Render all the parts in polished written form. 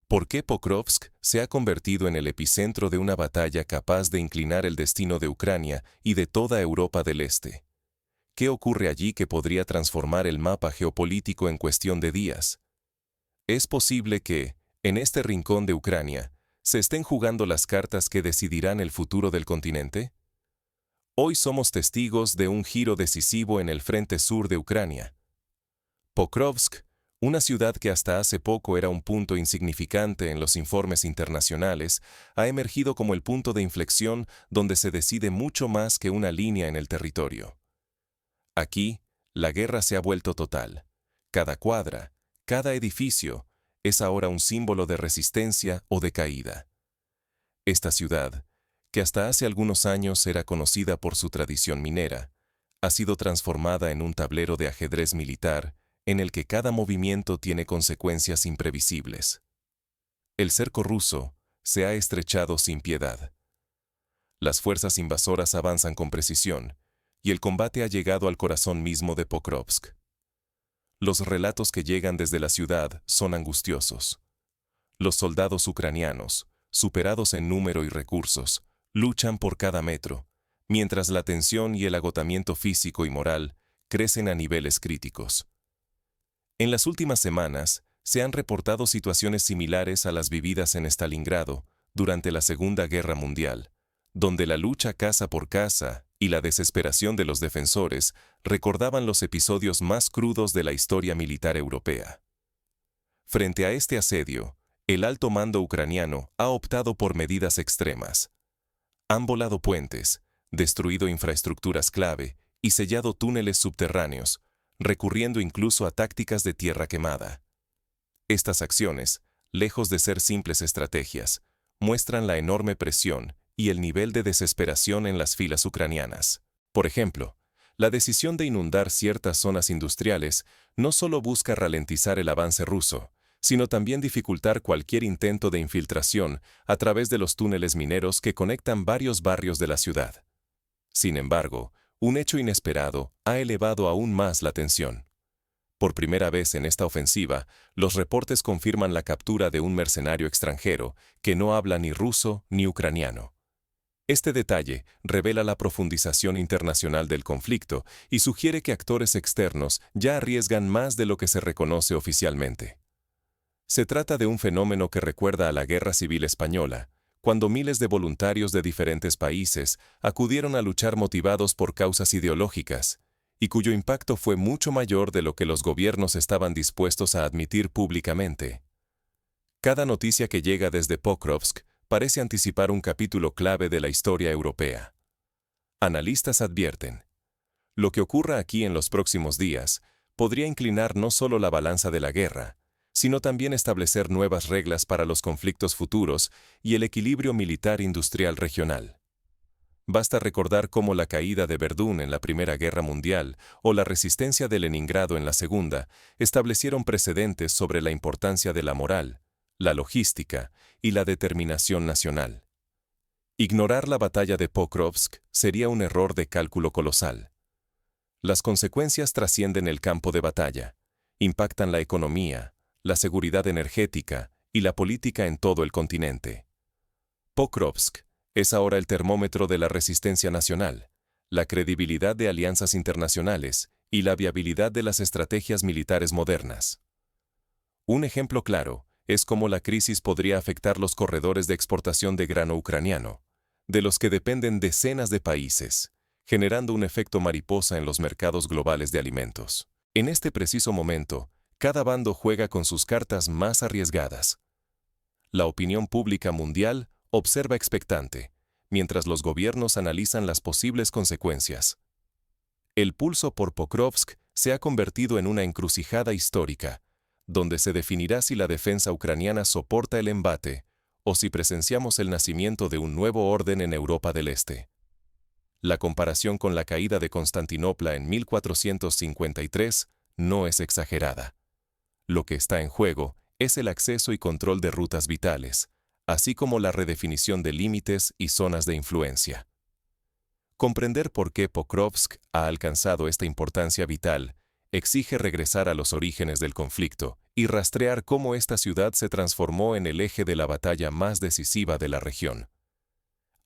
¿Por qué Pokrovsk se ha convertido en el epicentro de una batalla capaz de inclinar el destino de Ucrania y de toda Europa del Este? ¿Qué ocurre allí que podría transformar el mapa geopolítico en cuestión de días? ¿Es posible que, en este rincón de Ucrania, se estén jugando las cartas que decidirán el futuro del continente? Hoy somos testigos de un giro decisivo en el frente sur de Ucrania. Pokrovsk, una ciudad que hasta hace poco era un punto insignificante en los informes internacionales, ha emergido como el punto de inflexión donde se decide mucho más que una línea en el territorio. Aquí, la guerra se ha vuelto total. Cada cuadra, cada edificio, es ahora un símbolo de resistencia o de caída. Esta ciudad, que hasta hace algunos años era conocida por su tradición minera, ha sido transformada en un tablero de ajedrez militar en el que cada movimiento tiene consecuencias imprevisibles. El cerco ruso se ha estrechado sin piedad. Las fuerzas invasoras avanzan con precisión, y el combate ha llegado al corazón mismo de Pokrovsk. Los relatos que llegan desde la ciudad son angustiosos. Los soldados ucranianos, superados en número y recursos, luchan por cada metro, mientras la tensión y el agotamiento físico y moral crecen a niveles críticos. En las últimas semanas, se han reportado situaciones similares a las vividas en Stalingrado durante la Segunda Guerra Mundial, donde la lucha casa por casa y la desesperación de los defensores recordaban los episodios más crudos de la historia militar europea. Frente a este asedio, el alto mando ucraniano ha optado por medidas extremas. Han volado puentes, destruido infraestructuras clave y sellado túneles subterráneos, recurriendo incluso a tácticas de tierra quemada. Estas acciones, lejos de ser simples estrategias, muestran la enorme presión y el nivel de desesperación en las filas ucranianas. Por ejemplo, la decisión de inundar ciertas zonas industriales no solo busca ralentizar el avance ruso, sino también dificultar cualquier intento de infiltración a través de los túneles mineros que conectan varios barrios de la ciudad. Sin embargo, un hecho inesperado ha elevado aún más la tensión. Por primera vez en esta ofensiva, los reportes confirman la captura de un mercenario extranjero que no habla ni ruso ni ucraniano. Este detalle revela la profundización internacional del conflicto y sugiere que actores externos ya arriesgan más de lo que se reconoce oficialmente. Se trata de un fenómeno que recuerda a la Guerra Civil Española, cuando miles de voluntarios de diferentes países acudieron a luchar motivados por causas ideológicas, y cuyo impacto fue mucho mayor de lo que los gobiernos estaban dispuestos a admitir públicamente. Cada noticia que llega desde Pokrovsk parece anticipar un capítulo clave de la historia europea. Analistas advierten: lo que ocurra aquí en los próximos días podría inclinar no solo la balanza de la guerra, sino también establecer nuevas reglas para los conflictos futuros y el equilibrio militar-industrial regional. Basta recordar cómo la caída de Verdún en la Primera Guerra Mundial o la resistencia de Leningrado en la Segunda establecieron precedentes sobre la importancia de la moral, la logística y la determinación nacional. Ignorar la batalla de Pokrovsk sería un error de cálculo colosal. Las consecuencias trascienden el campo de batalla, impactan la economía, la seguridad energética y la política en todo el continente. Pokrovsk es ahora el termómetro de la resistencia nacional, la credibilidad de alianzas internacionales y la viabilidad de las estrategias militares modernas. Un ejemplo claro es cómo la crisis podría afectar los corredores de exportación de grano ucraniano, de los que dependen decenas de países, generando un efecto mariposa en los mercados globales de alimentos. En este preciso momento, cada bando juega con sus cartas más arriesgadas. La opinión pública mundial observa expectante, mientras los gobiernos analizan las posibles consecuencias. El pulso por Pokrovsk se ha convertido en una encrucijada histórica, donde se definirá si la defensa ucraniana soporta el embate o si presenciamos el nacimiento de un nuevo orden en Europa del Este. La comparación con la caída de Constantinopla en 1453 no es exagerada. Lo que está en juego es el acceso y control de rutas vitales, así como la redefinición de límites y zonas de influencia. Comprender por qué Pokrovsk ha alcanzado esta importancia vital exige regresar a los orígenes del conflicto y rastrear cómo esta ciudad se transformó en el eje de la batalla más decisiva de la región.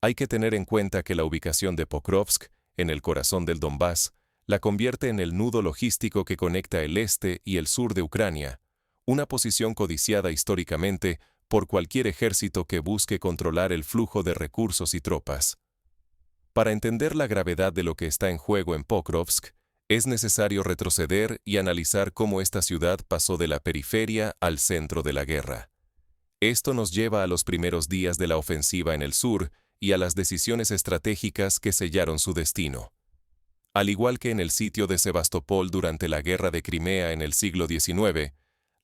Hay que tener en cuenta que la ubicación de Pokrovsk, en el corazón del Donbass, la convierte en el nudo logístico que conecta el este y el sur de Ucrania, una posición codiciada históricamente por cualquier ejército que busque controlar el flujo de recursos y tropas. Para entender la gravedad de lo que está en juego en Pokrovsk, es necesario retroceder y analizar cómo esta ciudad pasó de la periferia al centro de la guerra. Esto nos lleva a los primeros días de la ofensiva en el sur y a las decisiones estratégicas que sellaron su destino. Al igual que en el sitio de Sebastopol durante la Guerra de Crimea en el siglo XIX,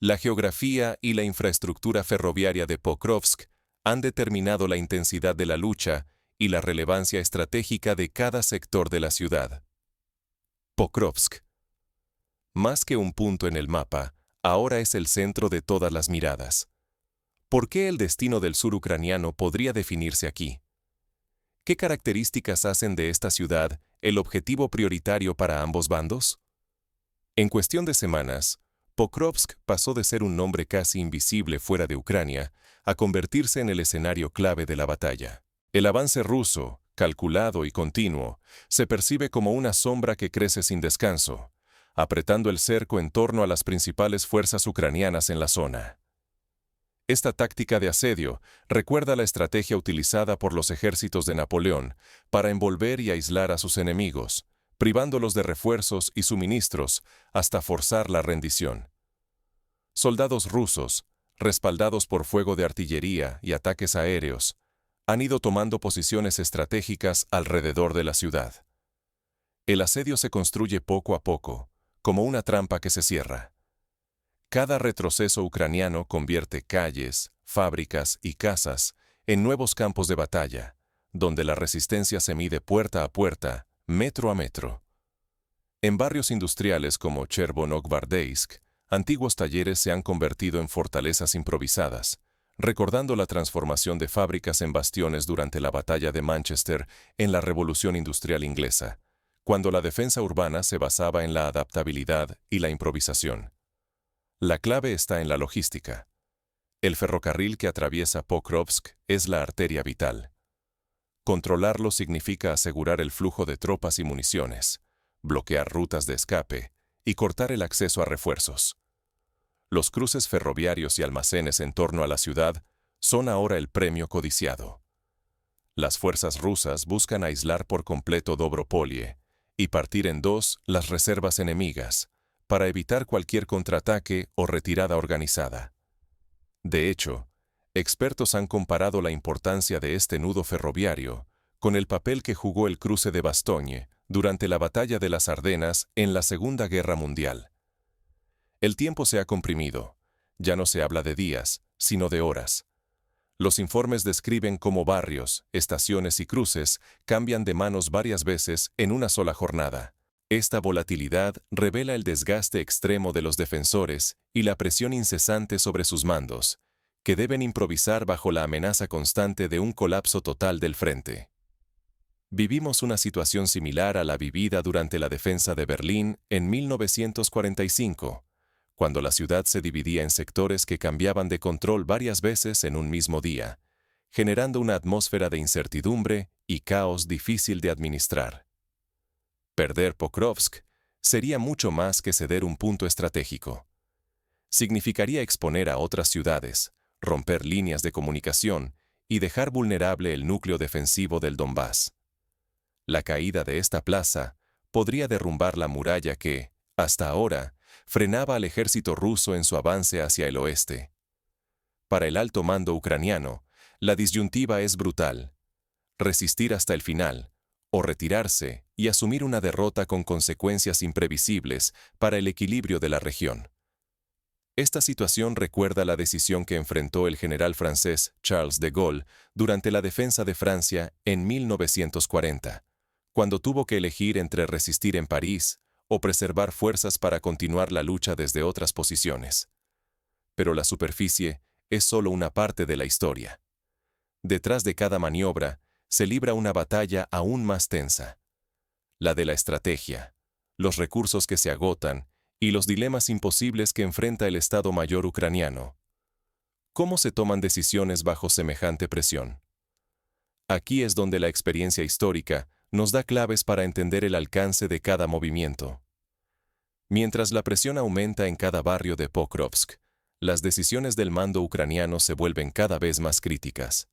la geografía y la infraestructura ferroviaria de Pokrovsk han determinado la intensidad de la lucha y la relevancia estratégica de cada sector de la ciudad. Pokrovsk. Más que un punto en el mapa, ahora es el centro de todas las miradas. ¿Por qué el destino del sur ucraniano podría definirse aquí? ¿Qué características hacen de esta ciudad el objetivo prioritario para ambos bandos? En cuestión de semanas, Pokrovsk pasó de ser un nombre casi invisible fuera de Ucrania a convertirse en el escenario clave de la batalla. El avance ruso, calculado y continuo, se percibe como una sombra que crece sin descanso, apretando el cerco en torno a las principales fuerzas ucranianas en la zona. Esta táctica de asedio recuerda la estrategia utilizada por los ejércitos de Napoleón para envolver y aislar a sus enemigos, privándolos de refuerzos y suministros hasta forzar la rendición. Soldados rusos, respaldados por fuego de artillería y ataques aéreos, han ido tomando posiciones estratégicas alrededor de la ciudad. El asedio se construye poco a poco, como una trampa que se cierra. Cada retroceso ucraniano convierte calles, fábricas y casas en nuevos campos de batalla, donde la resistencia se mide puerta a puerta, metro a metro. En barrios industriales como Chervonog-Bardeysk, antiguos talleres se han convertido en fortalezas improvisadas, recordando la transformación de fábricas en bastiones durante la batalla de Manchester en la Revolución Industrial Inglesa, cuando la defensa urbana se basaba en la adaptabilidad y la improvisación. La clave está en la logística. El ferrocarril que atraviesa Pokrovsk es la arteria vital. Controlarlo significa asegurar el flujo de tropas y municiones, bloquear rutas de escape y cortar el acceso a refuerzos. Los cruces ferroviarios y almacenes en torno a la ciudad son ahora el premio codiciado. Las fuerzas rusas buscan aislar por completo Dobropolie y partir en dos las reservas enemigas, para evitar cualquier contraataque o retirada organizada. De hecho, expertos han comparado la importancia de este nudo ferroviario con el papel que jugó el cruce de Bastogne durante la Batalla de las Ardenas en la Segunda Guerra Mundial. El tiempo se ha comprimido. Ya no se habla de días, sino de horas. Los informes describen cómo barrios, estaciones y cruces cambian de manos varias veces en una sola jornada. Esta volatilidad revela el desgaste extremo de los defensores y la presión incesante sobre sus mandos, que deben improvisar bajo la amenaza constante de un colapso total del frente. Vivimos una situación similar a la vivida durante la defensa de Berlín en 1945, cuando la ciudad se dividía en sectores que cambiaban de control varias veces en un mismo día, generando una atmósfera de incertidumbre y caos difícil de administrar. Perder Pokrovsk sería mucho más que ceder un punto estratégico. Significaría exponer a otras ciudades, romper líneas de comunicación y dejar vulnerable el núcleo defensivo del Donbass. La caída de esta plaza podría derrumbar la muralla que, hasta ahora, frenaba al ejército ruso en su avance hacia el oeste. Para el alto mando ucraniano, la disyuntiva es brutal: resistir hasta el final, o retirarse y asumir una derrota con consecuencias imprevisibles para el equilibrio de la región. Esta situación recuerda la decisión que enfrentó el general francés Charles de Gaulle durante la defensa de Francia en 1940, cuando tuvo que elegir entre resistir en París o preservar fuerzas para continuar la lucha desde otras posiciones. Pero la superficie es solo una parte de la historia. Detrás de cada maniobra se libra una batalla aún más tensa: la de la estrategia, los recursos que se agotan y los dilemas imposibles que enfrenta el Estado Mayor ucraniano. ¿Cómo se toman decisiones bajo semejante presión? Aquí es donde la experiencia histórica nos da claves para entender el alcance de cada movimiento. Mientras la presión aumenta en cada barrio de Pokrovsk, las decisiones del mando ucraniano se vuelven cada vez más críticas.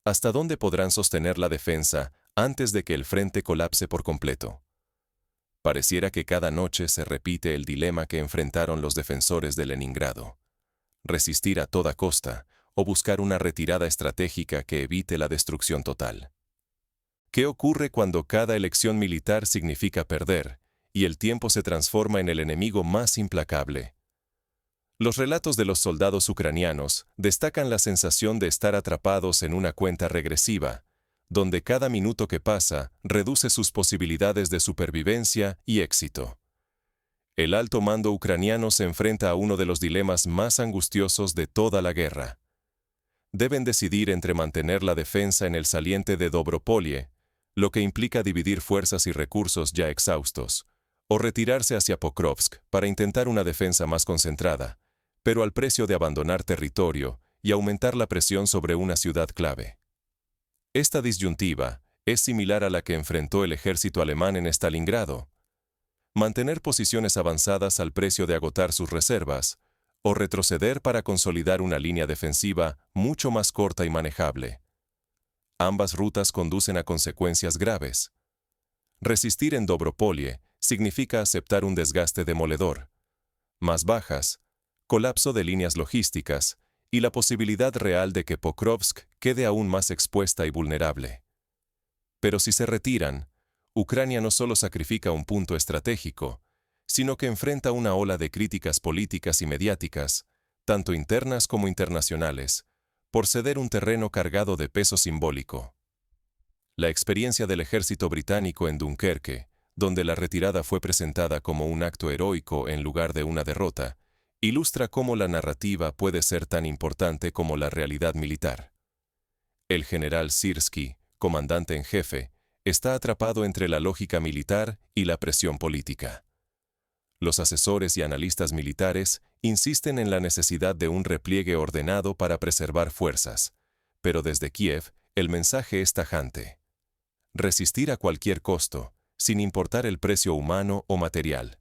¿Hasta dónde podrán sostener la defensa antes de que el frente colapse por completo? Pareciera que cada noche se repite el dilema que enfrentaron los defensores de Leningrado: resistir a toda costa o buscar una retirada estratégica que evite la destrucción total. ¿Qué ocurre cuando cada elección militar significa perder y el tiempo se transforma en el enemigo más implacable? Los relatos de los soldados ucranianos destacan la sensación de estar atrapados en una cuenta regresiva, donde cada minuto que pasa reduce sus posibilidades de supervivencia y éxito. El alto mando ucraniano se enfrenta a uno de los dilemas más angustiosos de toda la guerra. Deben decidir entre mantener la defensa en el saliente de Dobropolie, lo que implica dividir fuerzas y recursos ya exhaustos, o retirarse hacia Pokrovsk para intentar una defensa más concentrada, pero al precio de abandonar territorio y aumentar la presión sobre una ciudad clave. Esta disyuntiva es similar a la que enfrentó el ejército alemán en Stalingrado: mantener posiciones avanzadas al precio de agotar sus reservas, o retroceder para consolidar una línea defensiva mucho más corta y manejable. Ambas rutas conducen a consecuencias graves. Resistir en Dobropolie significa aceptar un desgaste demoledor, más bajas, colapso de líneas logísticas y la posibilidad real de que Pokrovsk quede aún más expuesta y vulnerable. Pero si se retiran, Ucrania no solo sacrifica un punto estratégico, sino que enfrenta una ola de críticas políticas y mediáticas, tanto internas como internacionales, por ceder un terreno cargado de peso simbólico. La experiencia del ejército británico en Dunkerque, donde la retirada fue presentada como un acto heroico en lugar de una derrota, ilustra cómo la narrativa puede ser tan importante como la realidad militar. El general Syrski, comandante en jefe, está atrapado entre la lógica militar y la presión política. Los asesores y analistas militares insisten en la necesidad de un repliegue ordenado para preservar fuerzas, pero desde Kiev el mensaje es tajante: resistir a cualquier costo, sin importar el precio humano o material.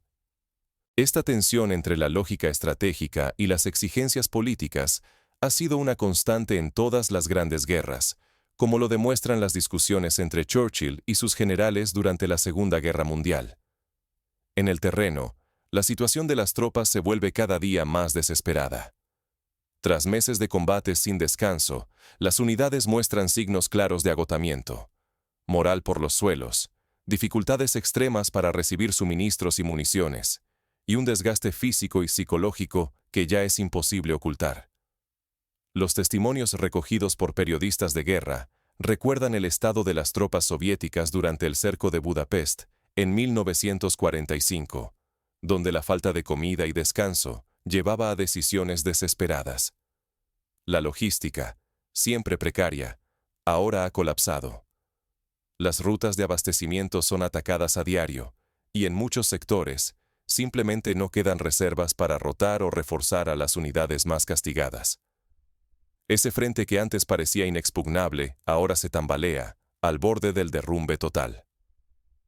Esta tensión entre la lógica estratégica y las exigencias políticas ha sido una constante en todas las grandes guerras, como lo demuestran las discusiones entre Churchill y sus generales durante la Segunda Guerra Mundial. En el terreno, la situación de las tropas se vuelve cada día más desesperada. Tras meses de combates sin descanso, las unidades muestran signos claros de agotamiento: moral por los suelos, dificultades extremas para recibir suministros y municiones, y un desgaste físico y psicológico que ya es imposible ocultar. Los testimonios recogidos por periodistas de guerra recuerdan el estado de las tropas soviéticas durante el cerco de Budapest en 1945, donde la falta de comida y descanso llevaba a decisiones desesperadas. La logística, siempre precaria, ahora ha colapsado. Las rutas de abastecimiento son atacadas a diario, y en muchos sectores, simplemente no quedan reservas para rotar o reforzar a las unidades más castigadas. Ese frente que antes parecía inexpugnable, ahora se tambalea, al borde del derrumbe total.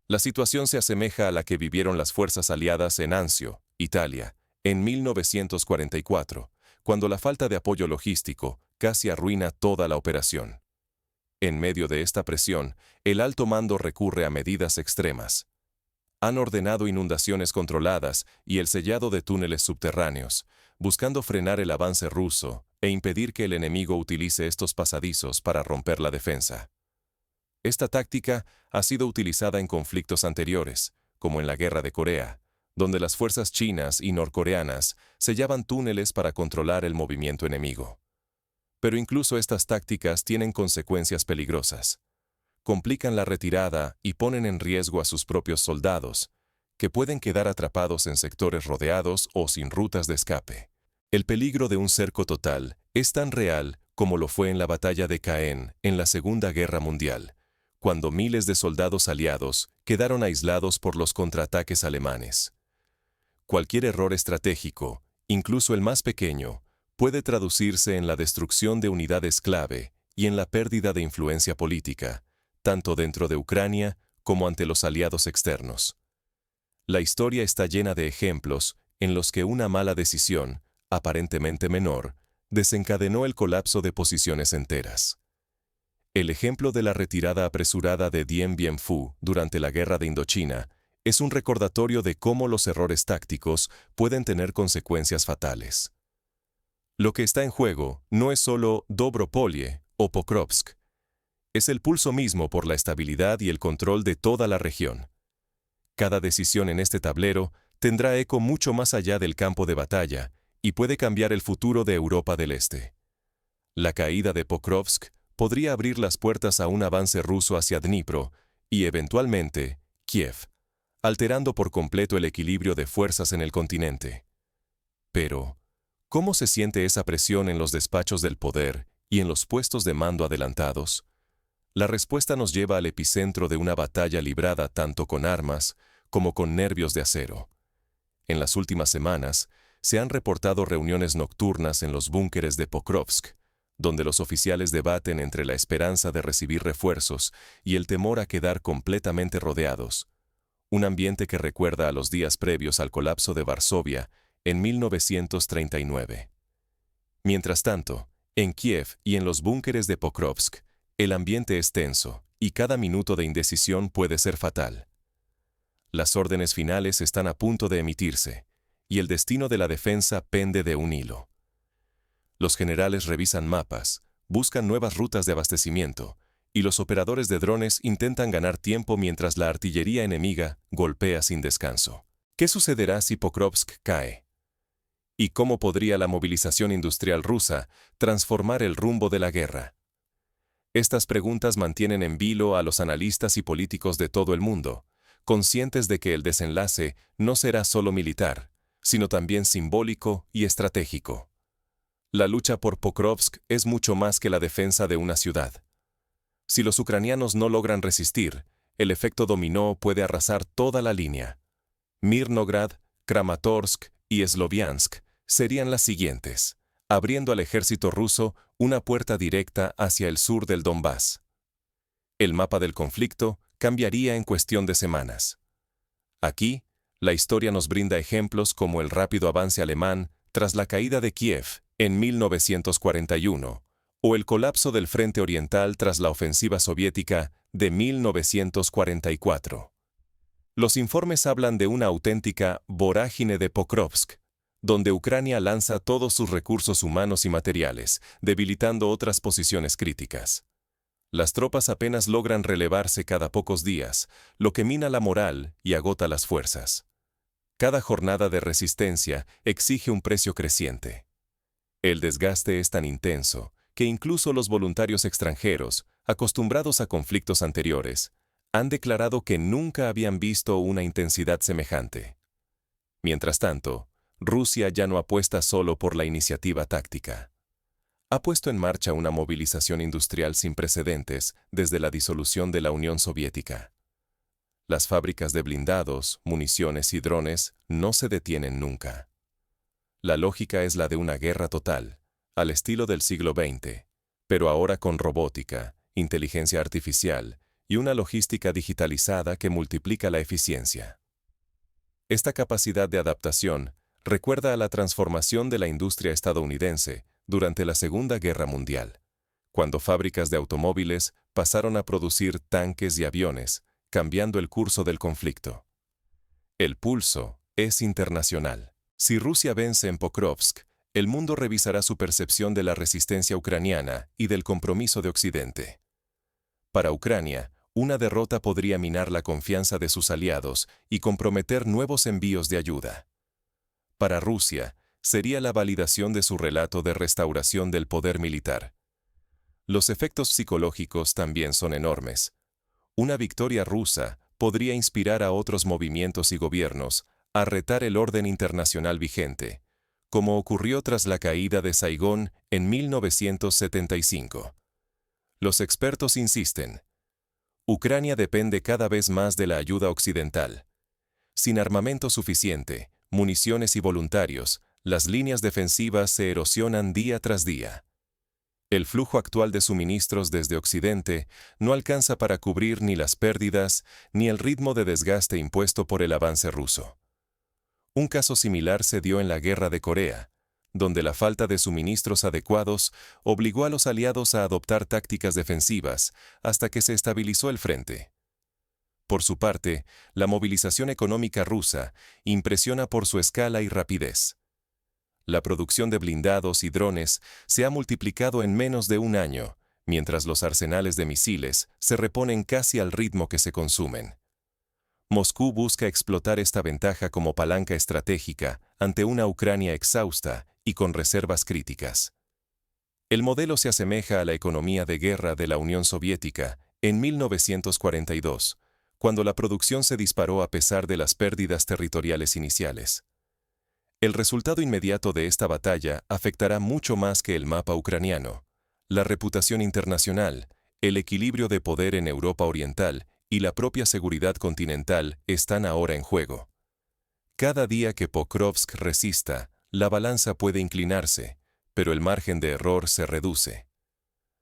La situación se asemeja a la que vivieron las fuerzas aliadas en Anzio, Italia, en 1944, cuando la falta de apoyo logístico casi arruina toda la operación. En medio de esta presión, el alto mando recurre a medidas extremas. Han ordenado inundaciones controladas y el sellado de túneles subterráneos, buscando frenar el avance ruso e impedir que el enemigo utilice estos pasadizos para romper la defensa. Esta táctica ha sido utilizada en conflictos anteriores, como en la Guerra de Corea, donde las fuerzas chinas y norcoreanas sellaban túneles para controlar el movimiento enemigo. Pero incluso estas tácticas tienen consecuencias peligrosas. Complican la retirada y ponen en riesgo a sus propios soldados, que pueden quedar atrapados en sectores rodeados o sin rutas de escape. El peligro de un cerco total es tan real como lo fue en la batalla de Caen en la Segunda Guerra Mundial, cuando miles de soldados aliados quedaron aislados por los contraataques alemanes. Cualquier error estratégico, incluso el más pequeño, puede traducirse en la destrucción de unidades clave y en la pérdida de influencia política, tanto dentro de Ucrania como ante los aliados externos. La historia está llena de ejemplos en los que una mala decisión, aparentemente menor, desencadenó el colapso de posiciones enteras. El ejemplo de la retirada apresurada de Dien Bien Phu durante la Guerra de Indochina es un recordatorio de cómo los errores tácticos pueden tener consecuencias fatales. Lo que está en juego no es solo Dobropolie o Pokrovsk, es el pulso mismo por la estabilidad y el control de toda la región. Cada decisión en este tablero tendrá eco mucho más allá del campo de batalla y puede cambiar el futuro de Europa del Este. La caída de Pokrovsk podría abrir las puertas a un avance ruso hacia Dnipro y, eventualmente, Kiev, alterando por completo el equilibrio de fuerzas en el continente. Pero, ¿cómo se siente esa presión en los despachos del poder y en los puestos de mando adelantados? La respuesta nos lleva al epicentro de una batalla librada tanto con armas como con nervios de acero. En las últimas semanas, se han reportado reuniones nocturnas en los búnkeres de Pokrovsk, donde los oficiales debaten entre la esperanza de recibir refuerzos y el temor a quedar completamente rodeados. Un ambiente que recuerda a los días previos al colapso de Varsovia en 1939. Mientras tanto, en Kiev y en los búnkeres de Pokrovsk, el ambiente es tenso y cada minuto de indecisión puede ser fatal. Las órdenes finales están a punto de emitirse, y el destino de la defensa pende de un hilo. Los generales revisan mapas, buscan nuevas rutas de abastecimiento, y los operadores de drones intentan ganar tiempo mientras la artillería enemiga golpea sin descanso. ¿Qué sucederá si Pokrovsk cae? ¿Y cómo podría la movilización industrial rusa transformar el rumbo de la guerra? Estas preguntas mantienen en vilo a los analistas y políticos de todo el mundo, conscientes de que el desenlace no será solo militar, sino también simbólico y estratégico. La lucha por Pokrovsk es mucho más que la defensa de una ciudad. Si los ucranianos no logran resistir, el efecto dominó puede arrasar toda la línea. Mirnograd, Kramatorsk y Sloviansk serían las siguientes, abriendo al ejército ruso una puerta directa hacia el sur del Donbass. El mapa del conflicto cambiaría en cuestión de semanas. Aquí, la historia nos brinda ejemplos como el rápido avance alemán tras la caída de Kiev en 1941, o el colapso del Frente Oriental tras la ofensiva soviética de 1944. Los informes hablan de una auténtica vorágine de Pokrovsk, donde Ucrania lanza todos sus recursos humanos y materiales, debilitando otras posiciones críticas. Las tropas apenas logran relevarse cada pocos días, lo que mina la moral y agota las fuerzas. Cada jornada de resistencia exige un precio creciente. El desgaste es tan intenso que incluso los voluntarios extranjeros, acostumbrados a conflictos anteriores, han declarado que nunca habían visto una intensidad semejante. Mientras tanto, Rusia ya no apuesta solo por la iniciativa táctica. Ha puesto en marcha una movilización industrial sin precedentes desde la disolución de la Unión Soviética. Las fábricas de blindados, municiones y drones no se detienen nunca. La lógica es la de una guerra total, al estilo del siglo XX, pero ahora con robótica, inteligencia artificial y una logística digitalizada que multiplica la eficiencia. Esta capacidad de adaptación recuerda a la transformación de la industria estadounidense durante la Segunda Guerra Mundial, cuando fábricas de automóviles pasaron a producir tanques y aviones, cambiando el curso del conflicto. El pulso es internacional. Si Rusia vence en Pokrovsk, el mundo revisará su percepción de la resistencia ucraniana y del compromiso de Occidente. Para Ucrania, una derrota podría minar la confianza de sus aliados y comprometer nuevos envíos de ayuda. Para Rusia, sería la validación de su relato de restauración del poder militar. Los efectos psicológicos también son enormes. Una victoria rusa podría inspirar a otros movimientos y gobiernos a retar el orden internacional vigente, como ocurrió tras la caída de Saigón en 1975. Los expertos insisten. Ucrania depende cada vez más de la ayuda occidental. Sin armamento suficiente, municiones y voluntarios, las líneas defensivas se erosionan día tras día. El flujo actual de suministros desde Occidente no alcanza para cubrir ni las pérdidas ni el ritmo de desgaste impuesto por el avance ruso. Un caso similar se dio en la Guerra de Corea, donde la falta de suministros adecuados obligó a los aliados a adoptar tácticas defensivas hasta que se estabilizó el frente. Por su parte, la movilización económica rusa impresiona por su escala y rapidez. La producción de blindados y drones se ha multiplicado en menos de un año, mientras los arsenales de misiles se reponen casi al ritmo que se consumen. Moscú busca explotar esta ventaja como palanca estratégica ante una Ucrania exhausta y con reservas críticas. El modelo se asemeja a la economía de guerra de la Unión Soviética en 1942, cuando la producción se disparó a pesar de las pérdidas territoriales iniciales. El resultado inmediato de esta batalla afectará mucho más que el mapa ucraniano. La reputación internacional, el equilibrio de poder en Europa Oriental y la propia seguridad continental están ahora en juego. Cada día que Pokrovsk resista, la balanza puede inclinarse, pero el margen de error se reduce.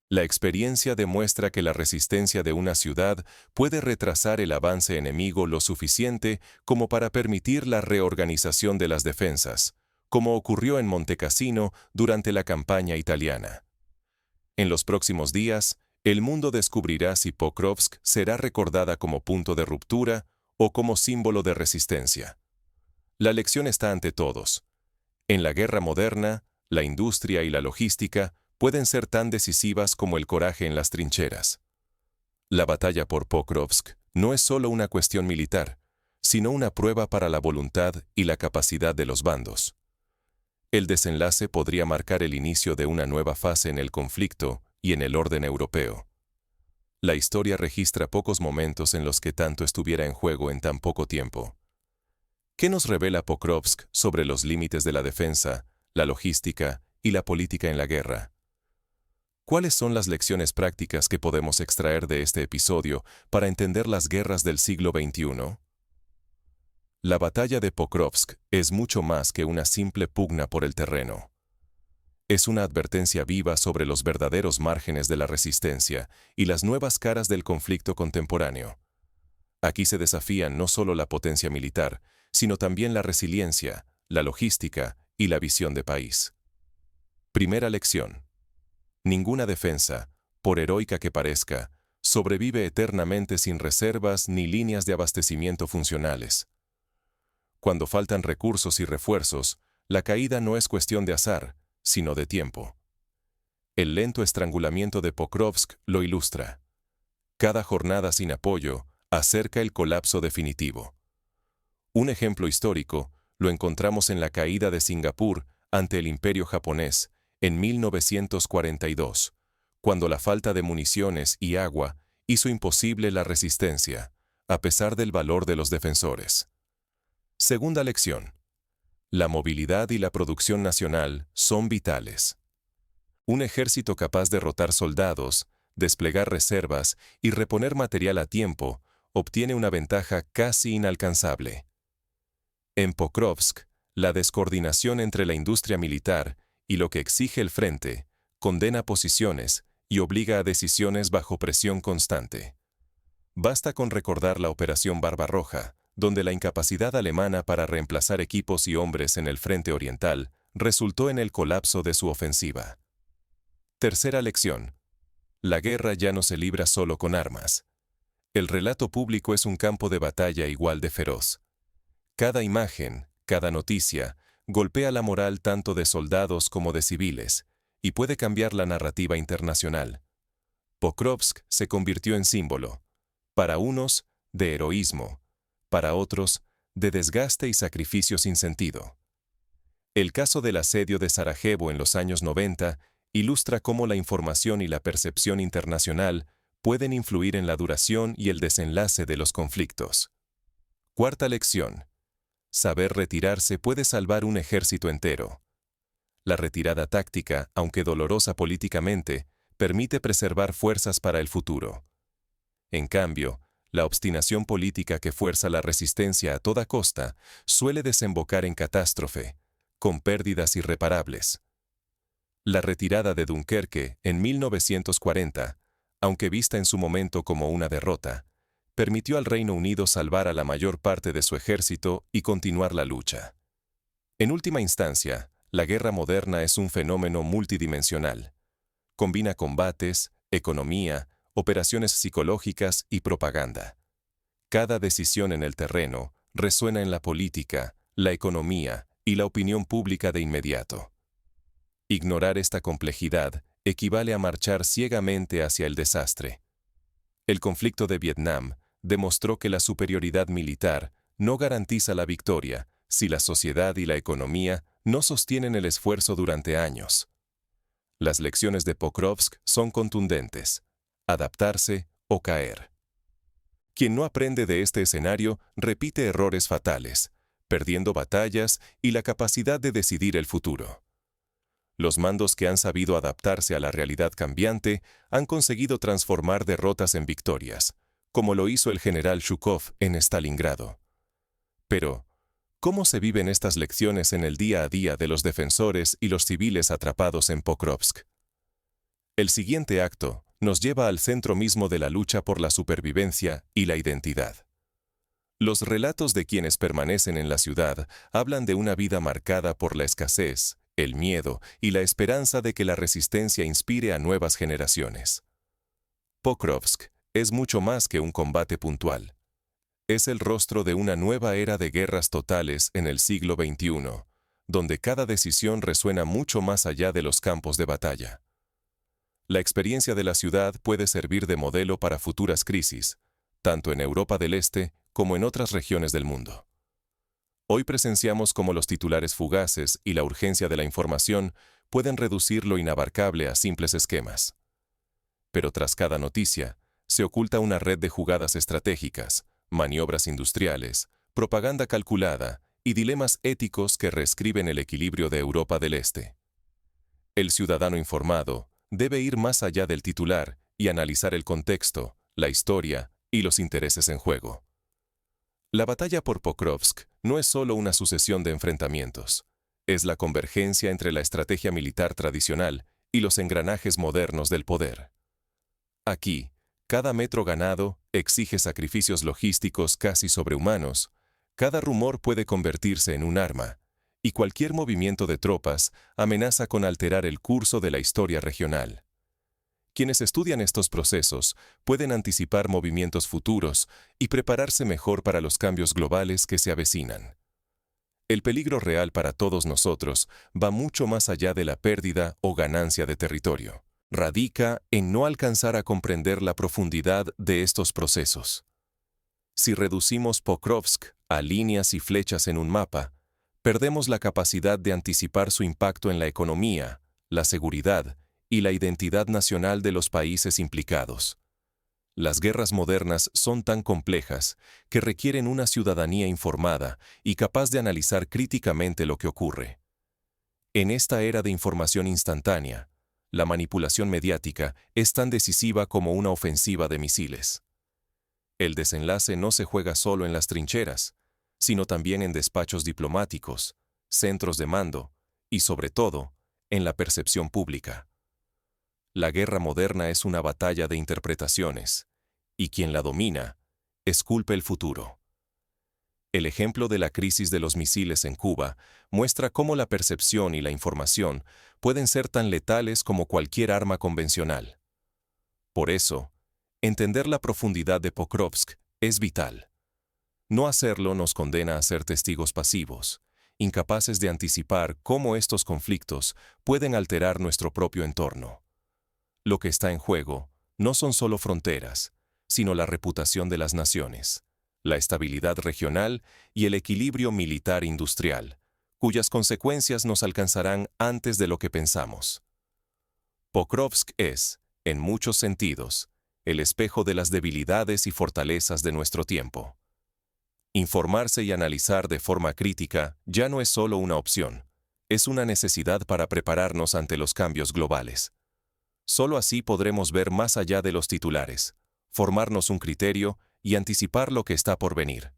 La experiencia demuestra que la resistencia de una ciudad puede retrasar el avance enemigo lo suficiente como para permitir la reorganización de las defensas, como ocurrió en Montecassino durante la campaña italiana. En los próximos días, el mundo descubrirá si Pokrovsk será recordada como punto de ruptura o como símbolo de resistencia. La lección está ante todos. En la guerra moderna, la industria y la logística pueden ser tan decisivas como el coraje en las trincheras. La batalla por Pokrovsk no es solo una cuestión militar, sino una prueba para la voluntad y la capacidad de los bandos. El desenlace podría marcar el inicio de una nueva fase en el conflicto y en el orden europeo. La historia registra pocos momentos en los que tanto estuviera en juego en tan poco tiempo. ¿Qué nos revela Pokrovsk sobre los límites de la defensa, la logística y la política en la guerra? ¿Cuáles son las lecciones prácticas que podemos extraer de este episodio para entender las guerras del siglo XXI? La batalla de Pokrovsk es mucho más que una simple pugna por el terreno. Es una advertencia viva sobre los verdaderos márgenes de la resistencia y las nuevas caras del conflicto contemporáneo. Aquí se desafían no solo la potencia militar, sino también la resiliencia, la logística y la visión de país. Primera lección. Ninguna defensa, por heroica que parezca, sobrevive eternamente sin reservas ni líneas de abastecimiento funcionales. Cuando faltan recursos y refuerzos, la caída no es cuestión de azar, sino de tiempo. El lento estrangulamiento de Pokrovsk lo ilustra. Cada jornada sin apoyo acerca el colapso definitivo. Un ejemplo histórico lo encontramos en la caída de Singapur ante el Imperio japonés en 1942, cuando la falta de municiones y agua hizo imposible la resistencia, a pesar del valor de los defensores. Segunda lección. La movilidad y la producción nacional son vitales. Un ejército capaz de rotar soldados, desplegar reservas y reponer material a tiempo obtiene una ventaja casi inalcanzable. En Pokrovsk, la descoordinación entre la industria militar y lo que exige el frente condena posiciones y obliga a decisiones bajo presión constante. Basta con recordar la Operación Barbarroja, donde la incapacidad alemana para reemplazar equipos y hombres en el frente oriental resultó en el colapso de su ofensiva. Tercera lección. La guerra ya no se libra solo con armas. El relato público es un campo de batalla igual de feroz. Cada imagen, cada noticia, golpea la moral tanto de soldados como de civiles, y puede cambiar la narrativa internacional. Pokrovsk se convirtió en símbolo, para unos, de heroísmo, para otros, de desgaste y sacrificio sin sentido. El caso del asedio de Sarajevo en los años 90 ilustra cómo la información y la percepción internacional pueden influir en la duración y el desenlace de los conflictos. Cuarta lección. Saber retirarse puede salvar un ejército entero. La retirada táctica, aunque dolorosa políticamente, permite preservar fuerzas para el futuro. En cambio, La obstinación política que fuerza la resistencia a toda costa suele desembocar en catástrofe, con pérdidas irreparables. La retirada de Dunkerque en 1940, aunque vista en su momento como una derrota, permitió al Reino Unido salvar a la mayor parte de su ejército y continuar la lucha. En última instancia, la guerra moderna es un fenómeno multidimensional. Combina combates, economía, operaciones psicológicas y propaganda. Cada decisión en el terreno resuena en la política, la economía y la opinión pública de inmediato. Ignorar esta complejidad equivale a marchar ciegamente hacia el desastre. El conflicto de Vietnam demostró que la superioridad militar no garantiza la victoria si la sociedad y la economía no sostienen el esfuerzo durante años. Las lecciones de Pokrovsk son contundentes: adaptarse o caer. Quien no aprende de este escenario repite errores fatales, perdiendo batallas y la capacidad de decidir el futuro. Los mandos que han sabido adaptarse a la realidad cambiante han conseguido transformar derrotas en victorias, como lo hizo el general Zhukov en Stalingrado. Pero, ¿cómo se viven estas lecciones en el día a día de los defensores y los civiles atrapados en Pokrovsk? El siguiente acto nos lleva al centro mismo de la lucha por la supervivencia y la identidad. Los relatos de quienes permanecen en la ciudad hablan de una vida marcada por la escasez, el miedo y la esperanza de que la resistencia inspire a nuevas generaciones. Pokrovsk es mucho más que un combate puntual. Es el rostro de una nueva era de guerras totales en el siglo XXI, donde cada decisión resuena mucho más allá de los campos de batalla. La experiencia de la ciudad puede servir de modelo para futuras crisis, tanto en Europa del Este como en otras regiones del mundo. Hoy presenciamos cómo los titulares fugaces y la urgencia de la información pueden reducir lo inabarcable a simples esquemas. Pero tras cada noticia, se oculta una red de jugadas estratégicas, maniobras industriales, propaganda calculada y dilemas éticos que reescriben el equilibrio de Europa del Este. El ciudadano informado debe ir más allá del titular y analizar el contexto, la historia y los intereses en juego. La batalla por Pokrovsk no es solo una sucesión de enfrentamientos, es la convergencia entre la estrategia militar tradicional y los engranajes modernos del poder. Aquí, cada metro ganado exige sacrificios logísticos casi sobrehumanos, cada rumor puede convertirse en un arma, y cualquier movimiento de tropas amenaza con alterar el curso de la historia regional. Quienes estudian estos procesos pueden anticipar movimientos futuros y prepararse mejor para los cambios globales que se avecinan. El peligro real para todos nosotros va mucho más allá de la pérdida o ganancia de territorio. Radica en no alcanzar a comprender la profundidad de estos procesos. Si reducimos Pokrovsk a líneas y flechas en un mapa, perdemos la capacidad de anticipar su impacto en la economía, la seguridad y la identidad nacional de los países implicados. Las guerras modernas son tan complejas que requieren una ciudadanía informada y capaz de analizar críticamente lo que ocurre. En esta era de información instantánea, la manipulación mediática es tan decisiva como una ofensiva de misiles. El desenlace no se juega solo en las trincheras, sino también en despachos diplomáticos, centros de mando y, sobre todo, en la percepción pública. La guerra moderna es una batalla de interpretaciones, y quien la domina esculpe el futuro. El ejemplo de la crisis de los misiles en Cuba muestra cómo la percepción y la información pueden ser tan letales como cualquier arma convencional. Por eso, entender la profundidad de Pokrovsk es vital. No hacerlo nos condena a ser testigos pasivos, incapaces de anticipar cómo estos conflictos pueden alterar nuestro propio entorno. Lo que está en juego no son solo fronteras, sino la reputación de las naciones, la estabilidad regional y el equilibrio militar-industrial, cuyas consecuencias nos alcanzarán antes de lo que pensamos. Pokrovsk es, en muchos sentidos, el espejo de las debilidades y fortalezas de nuestro tiempo. Informarse y analizar de forma crítica ya no es solo una opción, es una necesidad para prepararnos ante los cambios globales. Solo así podremos ver más allá de los titulares, formarnos un criterio y anticipar lo que está por venir.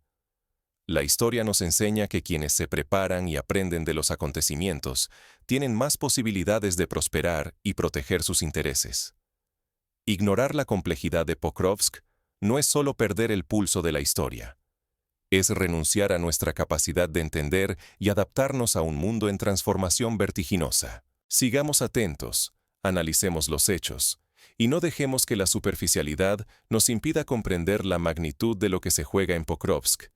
La historia nos enseña que quienes se preparan y aprenden de los acontecimientos tienen más posibilidades de prosperar y proteger sus intereses. Ignorar la complejidad de Pokrovsk no es solo perder el pulso de la historia. Es renunciar a nuestra capacidad de entender y adaptarnos a un mundo en transformación vertiginosa. Sigamos atentos, analicemos los hechos, y no dejemos que la superficialidad nos impida comprender la magnitud de lo que se juega en Pokrovsk,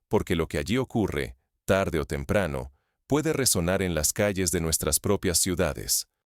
porque lo que allí ocurre, tarde o temprano, puede resonar en las calles de nuestras propias ciudades,